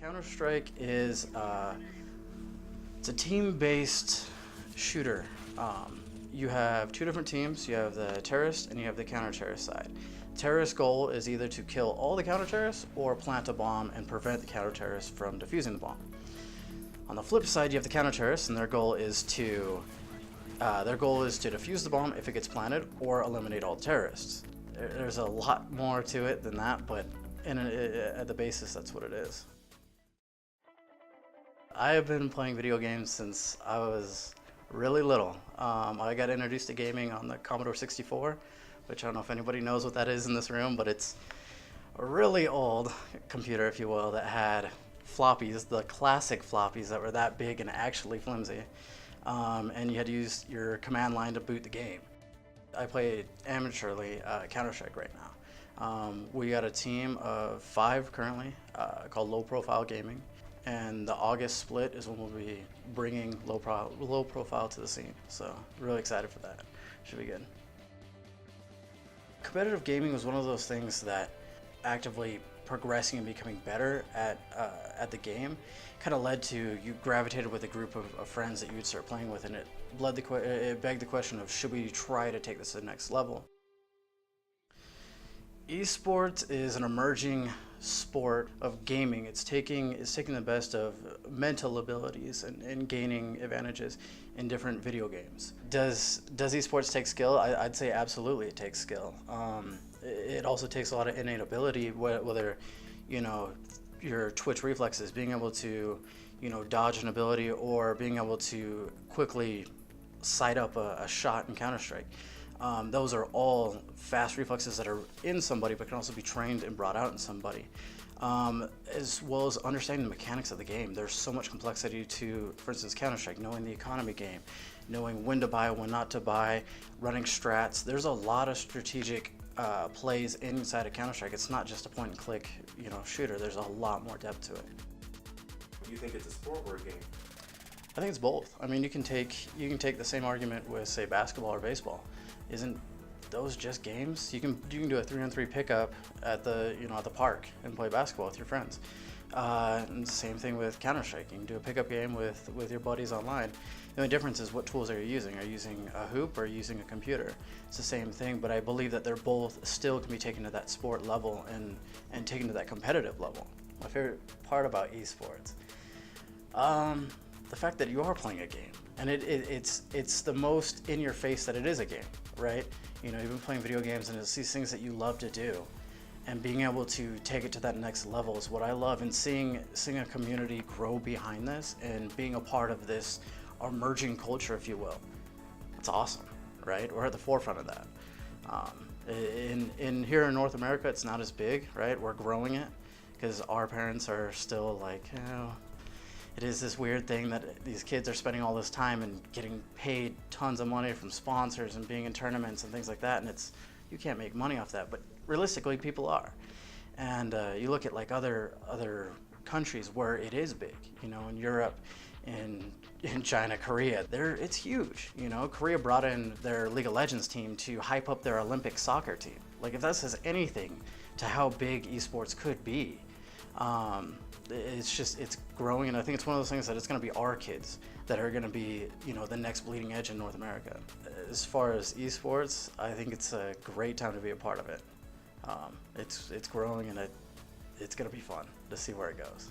Counter-Strike is it's a team-based shooter. You have two different teams. You have the terrorist and you have the counter-terrorist side. Terrorist goal is either to kill all the counter-terrorists or plant a bomb and prevent the counter-terrorists from defusing the bomb. On the flip side, you have the counter-terrorists, and their goal is to defuse the bomb if it gets planted or eliminate all the terrorists. There's a lot more to it than that, but at the basis, that's what it is. I have been playing video games since I was really little. I got introduced to gaming on the Commodore 64, which I don't know if anybody knows what that is in this room, but it's a really old computer, if you will, that had floppies, the classic floppies that were that big and actually flimsy. And you had to use your command line to boot the game. I play amateurly Counter-Strike right now. We got a team of 5 currently called Low Profile Gaming, and the August split is when we'll be bringing low profile to the scene. So really excited for that. Should be good. Competitive gaming was one of those things that actively progressing and becoming better at the game kind of led to you gravitated with a group of friends that you would start playing with, and it begged the question of, should we try to take this to the next level? Esports is an emerging sport of gaming. It's taking the best of mental abilities and gaining advantages in different video games. Does esports take skill? I'd say absolutely it takes skill. It also takes a lot of innate ability, whether your twitch reflexes, being able to dodge an ability, or being able to quickly sight up a shot in Counter-Strike. Those are all fast reflexes that are in somebody but can also be trained and brought out in somebody. As well as understanding the mechanics of the game. There's so much complexity to, for instance, Counter-Strike, knowing the economy game, knowing when to buy, when not to buy, running strats. There's a lot of strategic plays inside of Counter-Strike. It's not just a point and click shooter. There's a lot more depth to it. Do you think it's a sport or a game? I think it's both. I mean, you can take the same argument with, say, basketball or baseball. Isn't those just games? You can do a 3-on-3 pickup at the park and play basketball with your friends. And the same thing with Counter-Strike. You can do a pickup game with your buddies online. The only difference is what tools are you using? Are you using a hoop or are you using a computer? It's the same thing, but I believe that they're both still can be taken to that sport level and taken to that competitive level. My favorite part about esports, the fact that you are playing a game, and it's the most in your face that it is a game, right? You've been playing video games and it's these things that you love to do, and being able to take it to that next level is what I love. And seeing a community grow behind this and being a part of this emerging culture, if you will, it's awesome, right? We're at the forefront of that. Here in North America, it's not as big, right? We're growing it because our parents are still like, it is this weird thing that these kids are spending all this time and getting paid tons of money from sponsors and being in tournaments and things like that, and you can't make money off that, but realistically people are. And you look at like other countries where it is big, in Europe, in China, Korea, it's huge. Korea brought in their League of Legends team to hype up their Olympic soccer team. Like, if that says anything to how big esports could be, it's growing, and I think it's one of those things that it's going to be our kids that are going to be, the next bleeding edge in North America. As far as esports, I think it's a great time to be a part of it. It's growing, and it's going to be fun to see where it goes,